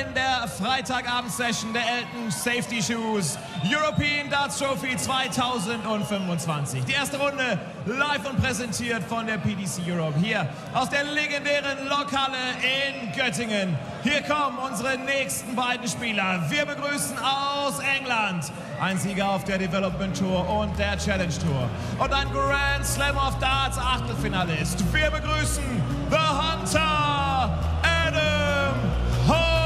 in der Freitagabend-Session der Elton Safety Shoes European Darts Trophy 2025. Die erste Runde live und präsentiert von der PDC Europe hier aus der legendären Lokhalle in Göttingen. Hier kommen unsere nächsten beiden Spieler. Wir begrüßen aus England ein Sieger auf der Development Tour und der Challenge Tour und ein Grand Slam of Darts Achtelfinalist. Wir begrüßen The Hunter, Adam Hunt.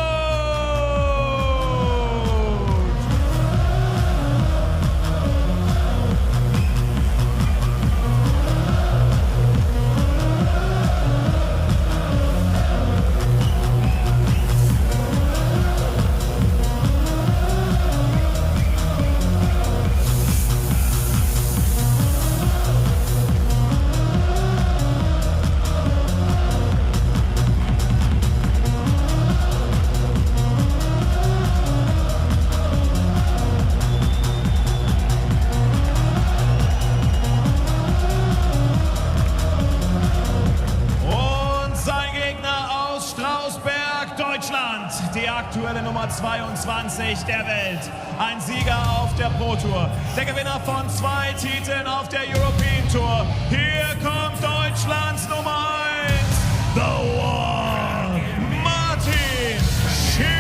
Die aktuelle Nummer 22 der Welt. Ein Sieger auf der Pro Tour. Der Gewinner von 2 Titeln auf der European Tour. Hier kommt Deutschlands Nummer 1. The One, Martin Schindler.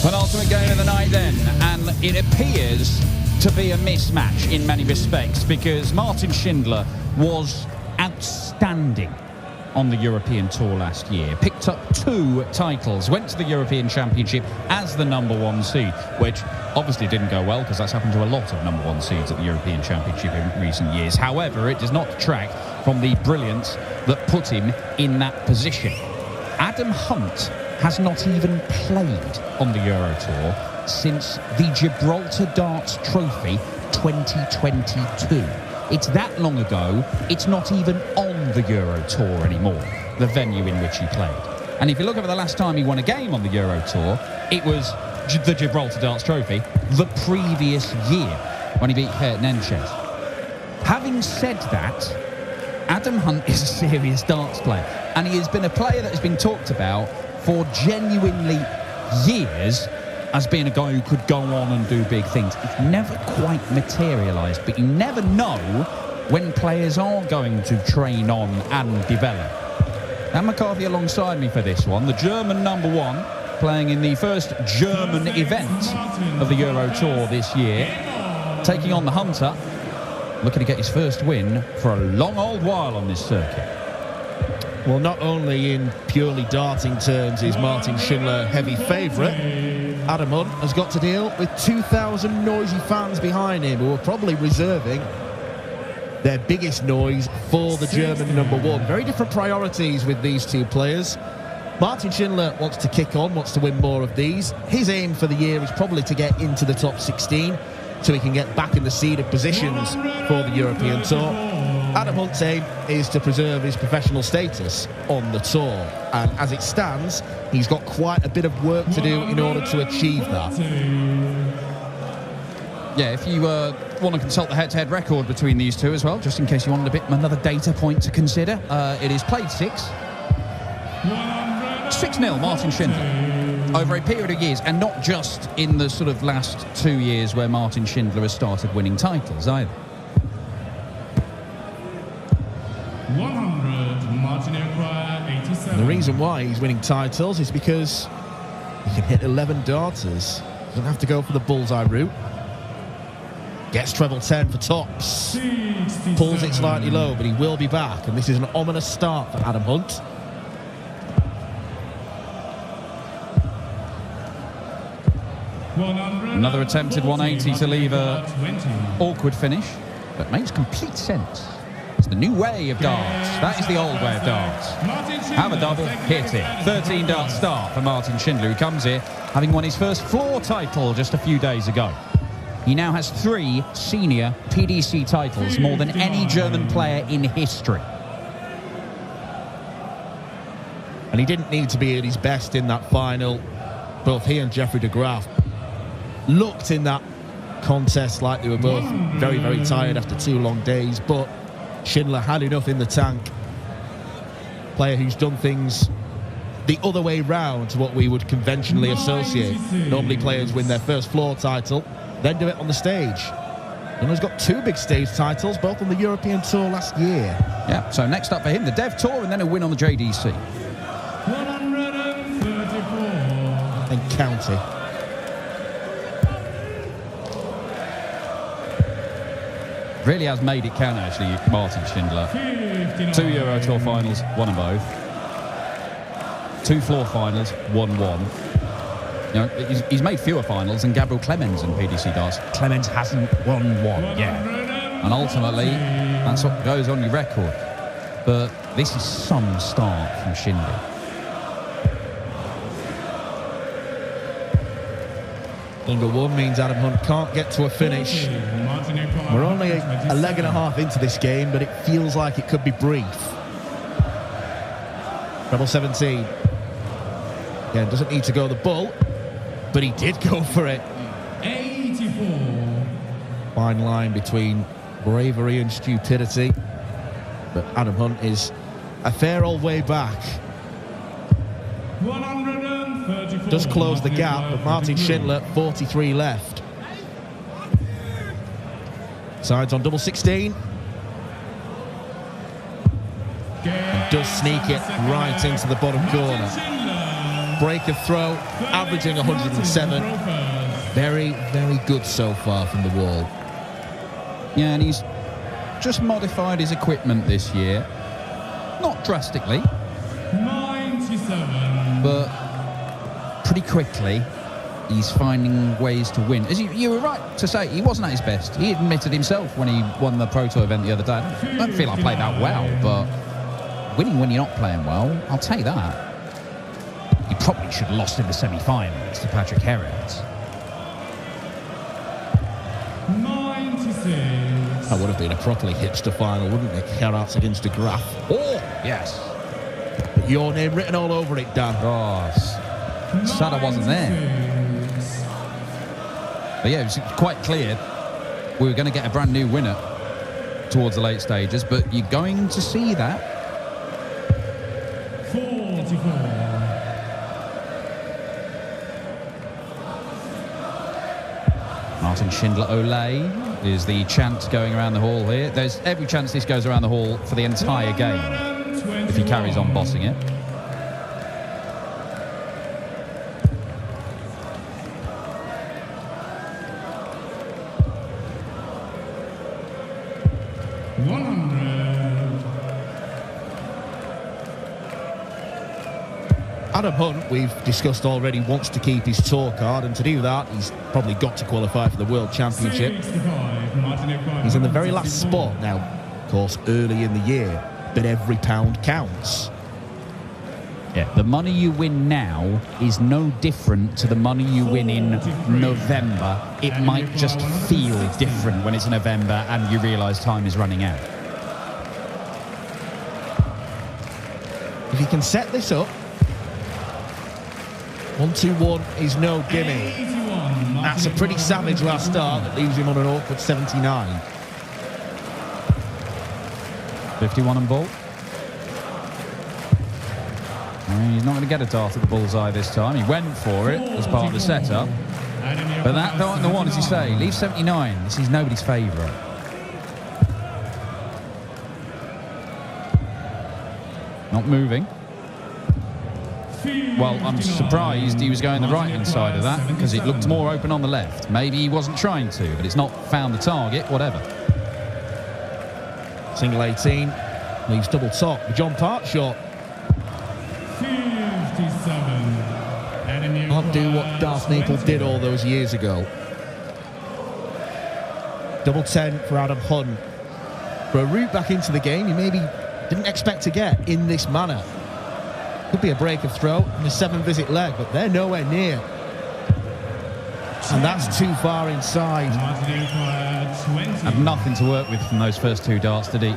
Penultimate game of the night then, and it appears to be a mismatch in many respects because Martin Schindler was outstanding on the European Tour last year, picked up 2 titles, went to the European Championship as the #1 seed, which obviously didn't go well because that's happened to a lot of #1 seeds at the European Championship in recent years. However, it does not detract from the brilliance that put him in that position. Adam Hunt has not even played on the Euro Tour since the Gibraltar Darts Trophy 2022. It's that long ago, it's not even on the Euro Tour anymore, the venue in which he played. And if you look over the last time he won a game on the Euro Tour, it was the Gibraltar Darts Trophy the previous year when he beat Kurt Nenchez. Having said that, Adam Hunt is a serious darts player, and he has been a player that has been talked about for genuinely years as being a guy who could go on and do big things. It's never quite materialised, but you never know when players are going to train on and develop. Dan McCarthy alongside me for this one, the German #1, playing in the first German event of the Euro Tour this year, taking on the Hunter, looking to get his first win for a long old while on this circuit. Well, not only in purely darting terms is Martin Schindler heavy favourite, Adam Hunt has got to deal with 2,000 noisy fans behind him who are probably reserving their biggest noise for the German #1. Very different priorities with these two players. Martin Schindler wants to kick on, wants to win more of these. His aim for the year is probably to get into the top 16 so he can get back in the seeded positions for the European Tour. Adam Hunt's aim is to preserve his professional status on the tour, and as it stands, he's got quite a bit of work to do in order to achieve that. Yeah, if you want to consult the head-to-head record between these two as well, just in case you wanted a bit another data point to consider, it is played 6-0 Martin Schindler over a period of years, and not just in the sort of last 2 years where Martin Schindler has started winning titles either. 100, Martin Schindler, 87. The reason why he's winning titles is because he can hit 11 darters. Doesn't have to go for the bullseye route. Gets treble 10 for tops. 67. Pulls it slightly low, but he will be back. And this is an ominous start for Adam Hunt. Another attempted 180 to leave a awkward finish, but makes complete sense. It's the new way of darts. That is the old way of darts. Have a double, hit it. 13 dart start for Martin Schindler, who comes here having won his first floor title just a few days ago. He now has 3 senior PDC titles, more than any German player in history. And he didn't need to be at his best in that final. Both he and Jeffrey de Graaf looked in that contest like they were both very, very tired after 2 long days, but Schindler had enough in the tank. Player who's done things the other way round to what we would conventionally associate. Normally players win their first floor title, then do it on the stage. Schindler's got 2 big stage titles, both on the European Tour last year. Yeah, so next up for him, the Dev Tour, and then a win on the JDC. 134. And county. Really has made it count, actually, Martin Schindler. 2 Euro Tour finals, won them both. 2 floor finals, won 1. You know, he's made fewer finals than Gabriel Clemens in PDC darts. Clemens hasn't won 1 yet. And ultimately, that's what goes on your record. But this is some start from Schindler. Number 1 means Adam Hunt can't get to a finish. We're only a leg and a half into this game, but it feels like it could be brief. Treble 17. Again, doesn't need to go the bull, but he did go for it. 84. Fine line between bravery and stupidity. But Adam Hunt is a fair old way back. 134. Does close the gap, but Martin Schindler, 43 left. Sides on double 16. And does sneak it right into the bottom corner. Break of throw, averaging 107. Very, very good so far from the wall. Yeah, and he's just modified his equipment this year. Not drastically, 97. but pretty quickly he's finding ways to win. As you were right to say, he wasn't at his best. He admitted himself when he won the Pro Tour event the other day. I don't feel I played that well, but winning when you're not playing well, I'll take that. He probably should have lost in the semi-finals to Patrick Herrett. 96. That would have been a properly hipster final, wouldn't it? Herarts against de Graaf. Oh, yes. But your name written all over it, Dan. Oh, sad I wasn't there. But yeah, it was quite clear we were going to get a brand new winner towards the late stages, but you're going to see that. 44. Martin Schindler Olay is the chant going around the hall here. There's every chance this goes around the hall for the entire game if he carries on bossing it. Adam Hunt, we've discussed already, wants to keep his tour card, and to do that, he's probably got to qualify for the World Championship. He's in the very last spot now, of course, early in the year, but every pound counts. Yeah, the money you win now is no different to the money you win in November. It might just feel different when it's November and you realise time is running out. If he can set this up, 1-2-1 is no gimme. That's a pretty savage last start that leaves him on an awkward 79. 51 and ball. He's not going to get a dart at the bullseye this time. He went for it as part of the setup. But that dart in the one, as you say, leaves 79. This is nobody's favourite. Not moving. Well, I'm surprised he was going the right-hand side of that because it looked more open on the left. Maybe he wasn't trying to, but it's not found the target, whatever. Single 18, leaves double top. The John Part shot. 57. Hunt can't do what Darth Maple did all those years ago. Double 10 for Adam Hunt. For a route back into the game you maybe didn't expect to get in this manner. Could be a break of throw in the 7-visit leg, but they're nowhere near. And that's too far inside. Had nothing to work with from those first 2 darts, did he?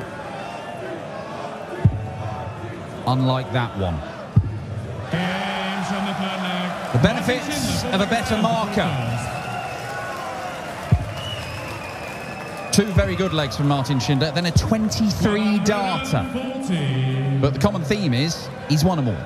Unlike that one. The benefits of a better marker. 2 very good legs from Martin Schindler, then a 23 darter. But the common theme is he's won them all.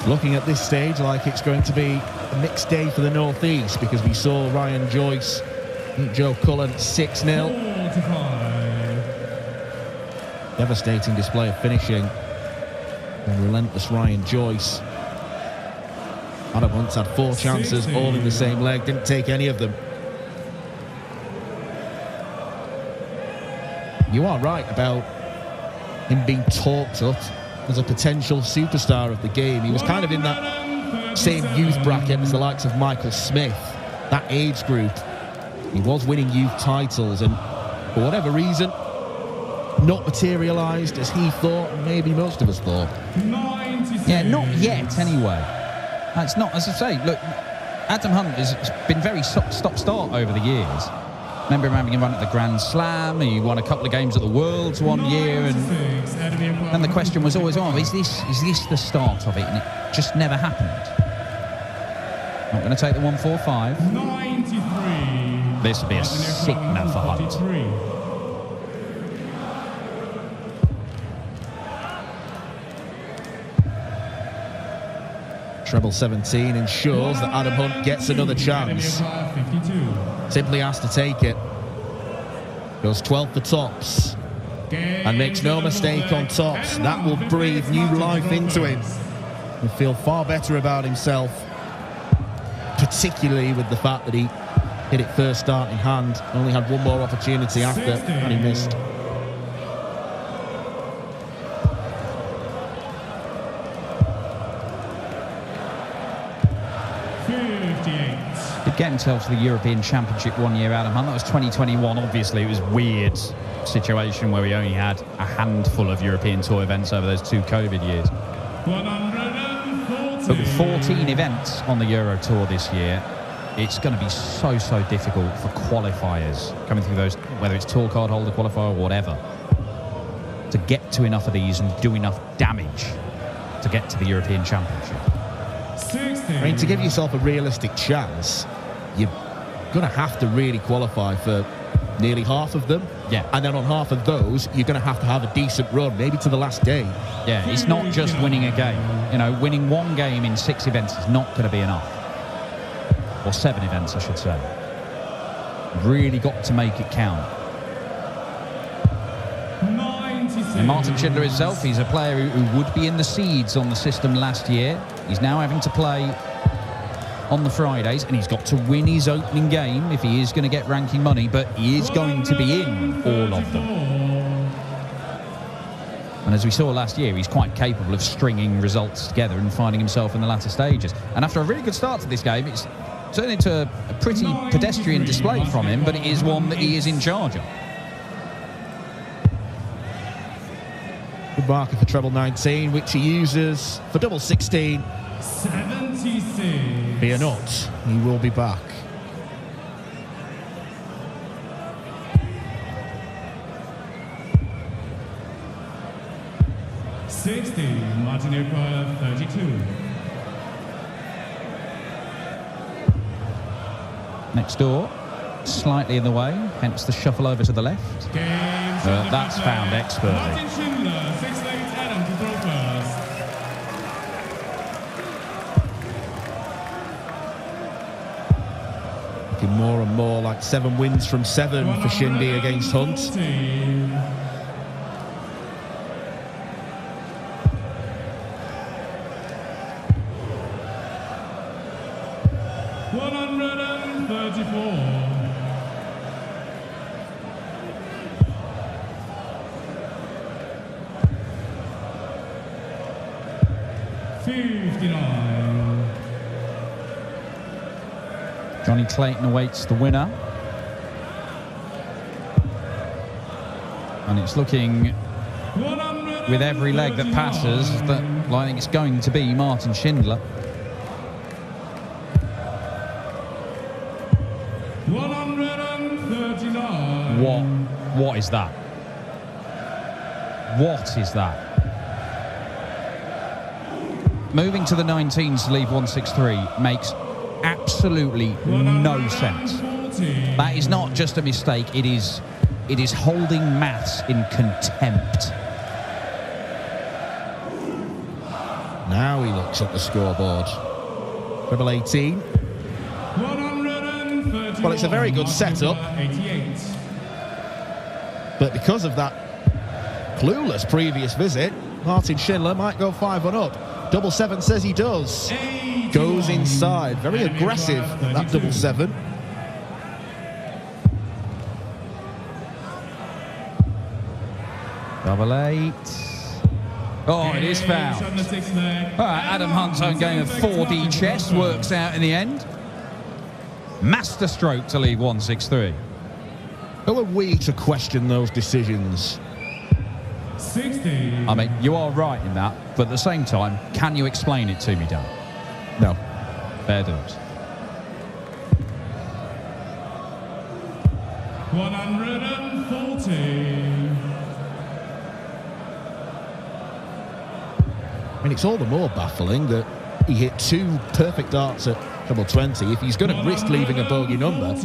Looking at this stage like it's going to be a mixed day for the North East, because we saw Ryan Joyce beat Joe Cullen 6-0. Devastating display of finishing from relentless Ryan Joyce. Adam Hunt's had 4 chances, all in the same leg, didn't take any of them. You are right about him being talked up as a potential superstar of the game. He was kind of in that same youth bracket as the likes of Michael Smith, that age group. He was winning youth titles, and for whatever reason, not materialised as he thought, and maybe most of us thought. Yeah, not yet anyway. That's not, as I say, look, Adam Hunt has been very stop-start over the years. Remember him having a run at the Grand Slam, he won a couple of games at the Worlds one year, and then the question was always, oh, is this the start of it? And it just never happened. Not going to take the 145. 93. This would be a sickener for Hunt. Treble 17 ensures that Adam Hunt gets another chance. Simply has to take it. Goes 12 for tops and makes no mistake on tops. That will breathe new life into him. He'll feel far better about himself, particularly with the fact that he hit it first start in hand. Only had 1 more opportunity after, and he missed. Did get himself to the European Championship one year, Adam Hunt. That was 2021. Obviously, it was a weird situation where we only had a handful of European Tour events over those 2 COVID years. But with 14 events on the Euro Tour this year, it's going to be so difficult for qualifiers coming through those, whether it's tour card holder qualifier or whatever, to get to enough of these and do enough damage to get to the European Championship. I mean, to give yourself a realistic chance, you're going to have to really qualify for nearly half of them. Yeah. And then on half of those, you're going to have a decent run, maybe to the last day. Yeah, it's not just winning a game. You know, winning 1 game in 6 events is not going to be enough. Or 7 events, I should say. Really got to make it count. And Martin Schindler himself, he's a player who would be in the seeds on the system last year. He's now having to play on the Fridays, and he's got to win his opening game if he is going to get ranking money, but he is going to be in all of them. And as we saw last year, he's quite capable of stringing results together and finding himself in the latter stages. And after a really good start to this game, it's turned into a pretty pedestrian display from him, but it is one that he is in charge of. Good marker for treble 19, which he uses for double 16. 76. Fear not, he will be back. Martin Schindler, 32. Next door, slightly in the way, hence the shuffle over to the left. That's found expertly. Martin Schindler, 6 late Adam to throw first. Looking more and more like 7 wins from 7 for Shindy against Hunt. 59. Johnny Clayton awaits the winner. And it's looking, with every leg that passes, that I think it's going to be Martin Schindler. 139. What is that? What is that? Moving to the 19s to leave 163 makes absolutely no sense. That is not just a mistake, it is holding maths in contempt. Now he looks at the scoreboard. Treble 18. Well, it's a very good setup. 88. But because of that clueless previous visit, Martin Schindler might go 5-1 up. Double 7 says he does. Goes inside. Very aggressive, that double 7. Double 8. Oh, it is foul. All right, Adam Hunt's own game of 4D chess works out in the end. Masterstroke to leave 163. Who are we to question those decisions? 60. I mean, you are right in that, but at the same time, can you explain it to me, Dan? No. Fair dues. 140. I mean, it's all the more baffling that he hit 2 perfect darts at treble 20. If he's going to risk leaving a bogey number,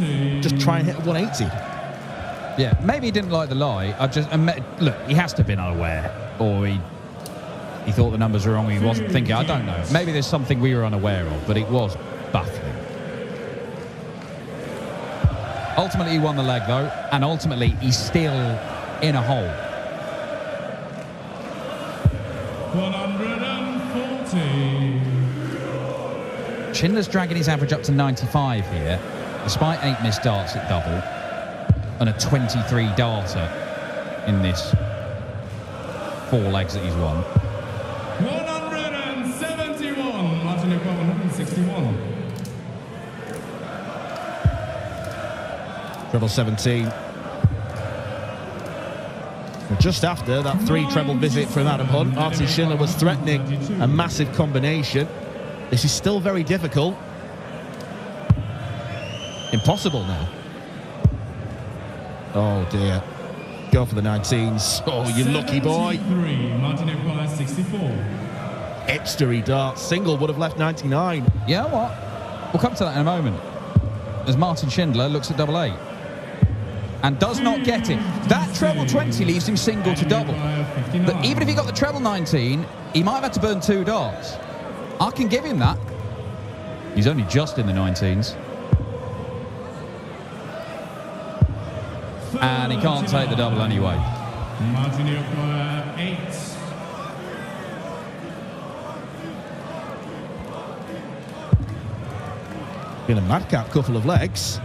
just try and hit a 180. Yeah, maybe he didn't like the lie. Look, he has to have been unaware, or he thought the numbers were wrong. He wasn't thinking. I don't know. Maybe there's something we were unaware of, but it was baffling. Ultimately, he won the leg though, and ultimately he's still in a hole. 140. Schindler's dragging his average up to 95 here, despite 8 missed darts at double and a 23 darter in this 4 legs that he's won. 171. Martin Schindler 161. Treble 17. Just after that 3 treble visit from Adam Hunt, Martin Schindler was threatening a massive combination. This is still very difficult. Impossible now. Oh dear. Go for the 19s. Oh, you lucky boy. 73. Martin Schindler 64. Epstery dart. Single would have left 99. You know what? We'll come to that in a moment. As Martin Schindler looks at double 8. And does not get it. That treble 20 leaves him single to double. But even if he got the treble 19, he might have had to burn 2 darts. I can give him that. He's only just in the 19s. And he can't take the double anyway. Martin Schindler 8. Been a madcap couple of legs.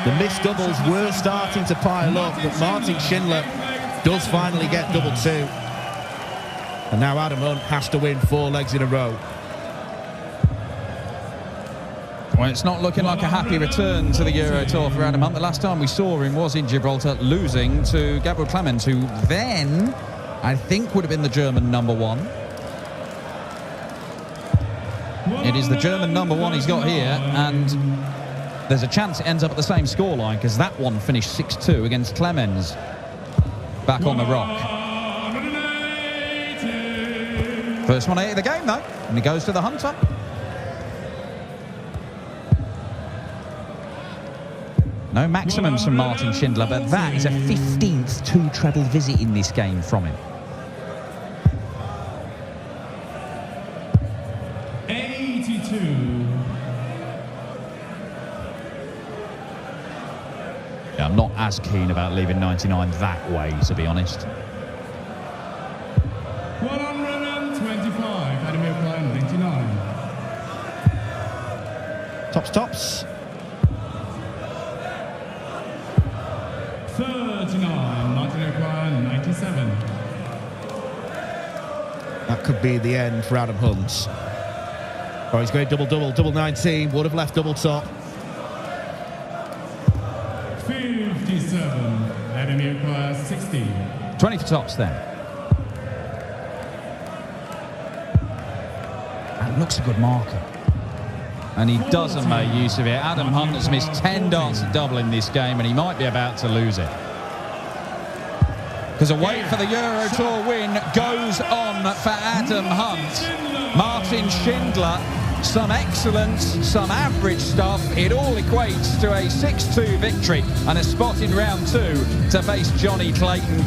The missed doubles were starting to pile up, but Martin Schindler does finally get double 2. And now Adam Hunt has to win 4 legs in a row. Well, it's not looking like a happy return to the Euro Tour for Adam Hunt. The last time we saw him was in Gibraltar, losing to Gabriel Clemens, who then, I think, would have been the German number 1. It is the German number 1 he's got here, and there's a chance it ends up at the same scoreline, because that one finished 6-2 against Clemens back on the rock. First 180 of the game, though, and he goes to the Hunter. No maximums from Martin Schindler, but that is a 15th 2-treble visit in this game from him. 82. Yeah, I'm not as keen about leaving 99 that way, to be honest. 125. Adam Schindler 99. Tops. 39. Martin Schindler could be the end for Adam Hunt. Oh, he's going double-double, double 19, would have left double top. 57. Enemy requires 60. 20 for tops then. That looks a good marker. And he doesn't make use of it. Adam Hunt has missed 10 darts at double in this game, and he might be about to lose it. Because a wait for the Euro Tour win goes on for Adam Hunt. Martin Schindler, some excellent, some average stuff. It all equates to a 6-2 victory and a spot in round 2 to face Johnny Clayton.